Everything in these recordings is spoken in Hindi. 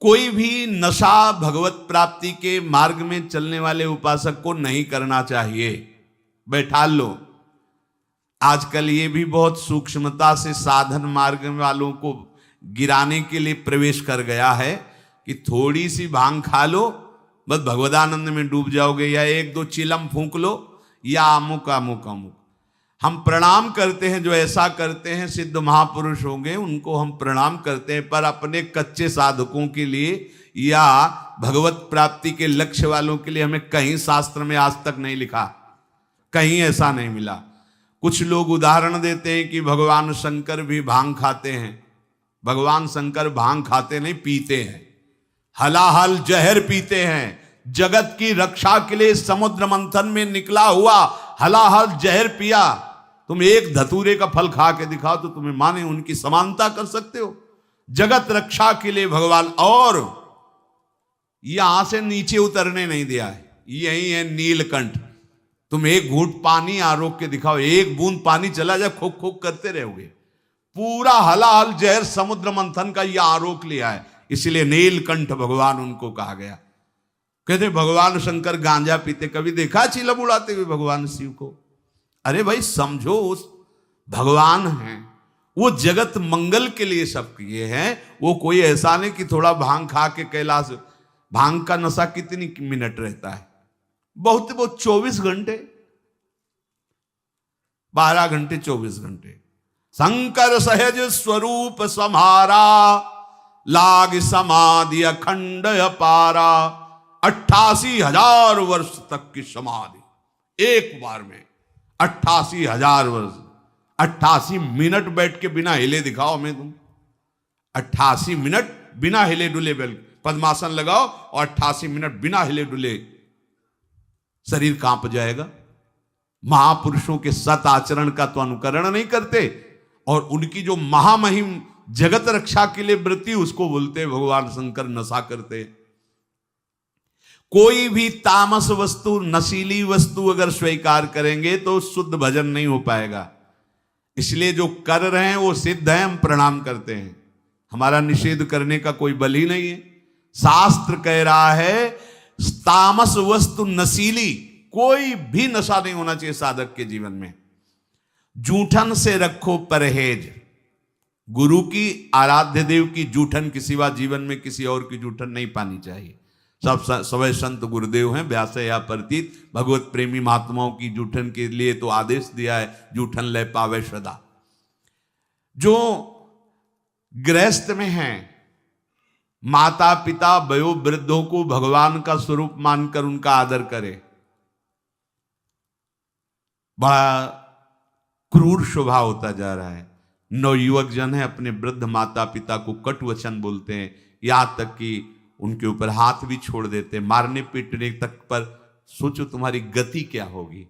कोई भी नशा भगवत प्राप्ति के मार्ग में चलने वाले उपासक को नहीं करना चाहिए। बैठा लो। आजकल ये भी बहुत सूक्ष्मता से साधन मार्ग वालों को गिराने के लिए प्रवेश कर गया है कि थोड़ी सी भांग खा लो बस भगवदानंद में डूब जाओगे, या एक दो चिलम फूंक लो, या अमुक अमुक अमुक। हम प्रणाम करते हैं, जो ऐसा करते हैं सिद्ध महापुरुष होंगे उनको हम प्रणाम करते हैं, पर अपने कच्चे साधकों के लिए या भगवत प्राप्ति के लक्ष्य वालों के लिए हमें कहीं शास्त्र में आज तक नहीं लिखा, कहीं ऐसा नहीं मिला। कुछ लोग उदाहरण देते हैं कि भगवान शंकर भी भांग खाते हैं। भगवान शंकर भांग खाते नहीं, पीते हैं, हलाहल जहर पीते हैं। जगत की रक्षा के लिए समुद्र मंथन में निकला हुआ हलाहल जहर पिया। तुम एक धतूरे का फल खा के दिखाओ तो तुम्हें माने उनकी समानता कर सकते हो। जगत रक्षा के लिए भगवान, और यहां से नीचे उतरने नहीं दिया है। यही है नीलकंठ। तुम एक घूंट पानी आरोक के दिखाओ, एक बूंद पानी चला जाए खोक खोक करते रहोगे। पूरा हलाहल जहर समुद्र मंथन का यह आरोक लिया है, इसलिए नीलकंठ भगवान उनको कहा गया। कहते भगवान शंकर गांजा पीते, कभी देखा चिलम उड़ाते हुए भगवान शिव को? अरे भाई समझो, उस भगवान हैं, वो जगत मंगल के लिए सब किए हैं। वो कोई ऐसा नहीं कि थोड़ा भांग खा के कैलाश। भांग का नशा कितनी मिनट रहता है? बहुत 24 घंटे, 12 घंटे 24 घंटे। शंकर सहज स्वरूप समारा, लाग समाधि अखंड अपारा। 88,000 वर्ष तक की समाधि एक बार में, 88,000 वर्ष। 88 मिनट बैठ के बिना हिले दिखाओ हमें तुम। 88 मिनट बिना हिले डुले पद्मासन लगाओ और 88 मिनट बिना हिले डुले, शरीर कांप जाएगा। महापुरुषों के सत आचरण का तो अनुकरण नहीं करते, और उनकी जो महामहिम जगत रक्षा के लिए वृत्ति, उसको बोलते भगवान शंकर नशा करते। कोई भी तामस वस्तु, नशीली वस्तु अगर स्वीकार करेंगे तो शुद्ध भजन नहीं हो पाएगा। इसलिए जो कर रहे हैं वो सिद्ध है, हम प्रणाम करते हैं। हमारा निषेध करने का कोई बल ही नहीं है। शास्त्र कह रहा है तामस वस्तु नशीली कोई भी नशा नहीं होना चाहिए साधक के जीवन में। जूठन से रखो परहेज। गुरु की, आराध्य देव की जूठन के सिवा जीवन में किसी और की जूठन नहीं पानी चाहिए। सब सवै संत गुरुदेव हैं, व्यास या प्रतीत। भगवत प्रेमी महात्माओं की जूठन के लिए तो आदेश दिया है, जूठन ले पावे सदा। जो गृहस्थ में हैं, माता पिता वयो वृद्धों को भगवान का स्वरूप मानकर उनका आदर करे। बड़ा क्रूर स्वभाव होता जा रहा है। नवयुवक जन है, अपने वृद्ध माता पिता को कटु वचन बोलते हैं, यहां तक कि उनके ऊपर हाथ भी छोड़ देते हैं, मारने पीटने तक पर। सोचो तुम्हारी गति क्या होगी।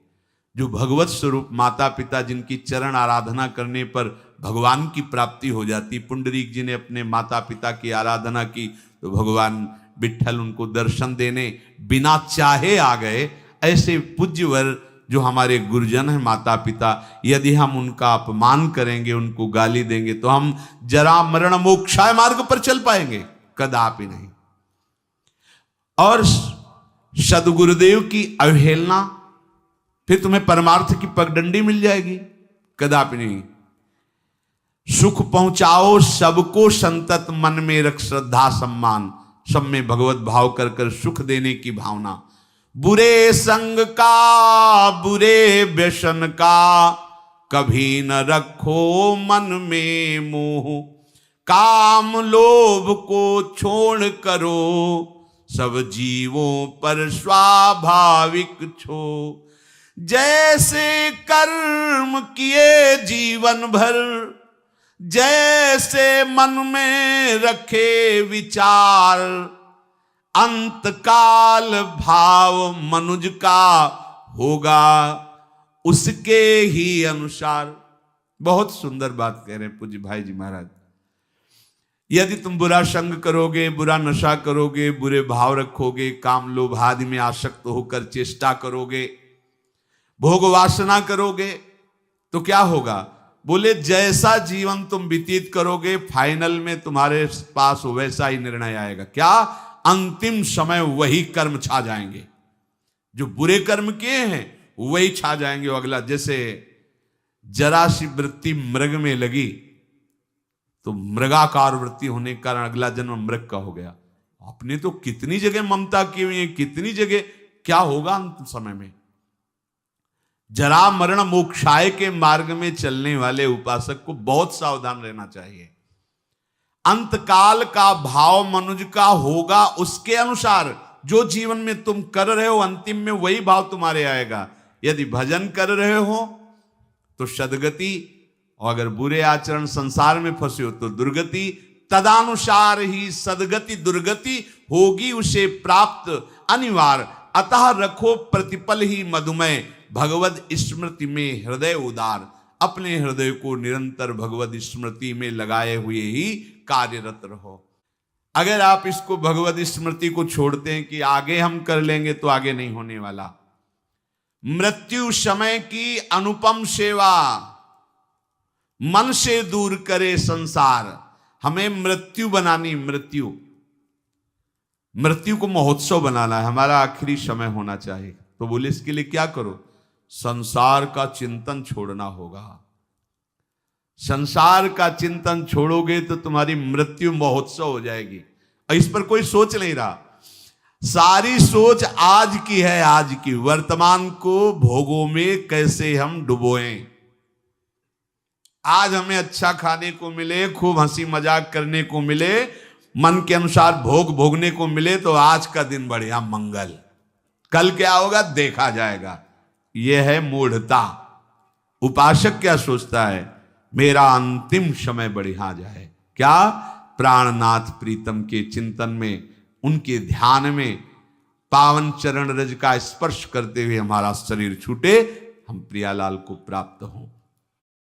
जो भगवत स्वरूप माता पिता, जिनकी चरण आराधना करने पर भगवान की प्राप्ति हो जाती। पुंडरीक जी ने अपने माता पिता की आराधना की तो भगवान विट्ठल उनको दर्शन देने बिना चाहे आ गए। ऐसे पूज्यवर जो हमारे गुरुजन हैं, माता पिता, यदि हम उनका अपमान करेंगे, उनको गाली देंगे, तो हम जरा मरण मोक्षाय मार्ग पर चल पाएंगे? कदापि नहीं। और सदगुरुदेव की अवहेलना, फिर तुम्हें परमार्थ की पगडंडी मिल जाएगी? कदापि नहीं। सुख पहुंचाओ सबको संतत, मन में रख श्रद्धा सम्मान। सब में भगवत भाव कर कर सुख देने की भावना। बुरे संग का, बुरे व्यसन का, कभी न रखो मन में मोह। काम लोभ को छोड़ करो, सब जीवों पर स्वाभाविक छो। जैसे कर्म किए जीवन भर, जैसे मन में रखे विचार। अंतकाल भाव मनुज का होगा उसके ही अनुसार। बहुत सुंदर बात कह रहे हैं पूज्य भाई जी महाराज। यदि तुम बुरा संग करोगे, बुरा नशा करोगे, बुरे भाव रखोगे, काम लोभ आदि में आसक्त होकर चेष्टा करोगे, भोग वासना करोगे, तो क्या होगा? बोले जैसा जीवन तुम व्यतीत करोगे फाइनल में तुम्हारे पास वैसा ही निर्णय आएगा। क्या? अंतिम समय वही कर्म छा जाएंगे, जो बुरे कर्म किए हैं वही छा जाएंगे। अगला, जैसे जरा सी वृत्ति मृग में लगी तो मृगाकार वृत्ति होने के कारण अगला जन्म मृग का हो गया। आपने तो कितनी जगह ममता की हुई है, कितनी जगह, क्या होगा अंतिम समय में? जरा मरण मोक्षाय के मार्ग में चलने वाले उपासक को बहुत सावधान रहना चाहिए। अंतकाल का भाव मनुज का होगा, उसके अनुसार जो जीवन में तुम कर रहे हो अंतिम में वही भाव तुम्हारे आएगा। यदि भजन कर रहे हो तो सदगति, और अगर बुरे आचरण संसार में फंसे हो तो दुर्गति। तदानुसार ही सदगति दुर्गति होगी उसे प्राप्त अनिवार्य। अतः रखो प्रतिपल ही मधुमय, भगवद स्मृति में हृदय उदार। अपने हृदय को निरंतर भगवद स्मृति में लगाए हुए ही कार्यरत रहो। अगर आप इसको भगवद स्मृति को छोड़ते हैं कि आगे हम कर लेंगे, तो आगे नहीं होने वाला। मृत्यु समय की अनुपम सेवा, मन से दूर करे संसार। हमें मृत्यु बनानी, मृत्यु को महोत्सव बनाना है, हमारा आखिरी समय होना चाहिए। तो बोले इसके लिए क्या करो? संसार का चिंतन छोड़ना होगा। संसार का चिंतन छोड़ोगे तो तुम्हारी मृत्यु महोत्सव हो जाएगी। और इस पर कोई सोच नहीं रहा। सारी सोच आज की है, आज की। वर्तमान को भोगों में कैसे हम डुबोएं। आज हमें अच्छा खाने को मिले, खूब हंसी मजाक करने को मिले, मन के अनुसार भोग भोगने को मिले, तो आज का दिन बढ़िया मंगल। कल क्या होगा देखा जाएगा। यह है मूढ़ता। उपासक क्या सोचता है? मेरा अंतिम समय बढ़िया जाए। क्या? प्राणनाथ प्रीतम के चिंतन में, उनके ध्यान में, पावन चरण रज का स्पर्श करते हुए हमारा शरीर छूटे, हम प्रियालाल को प्राप्त हों।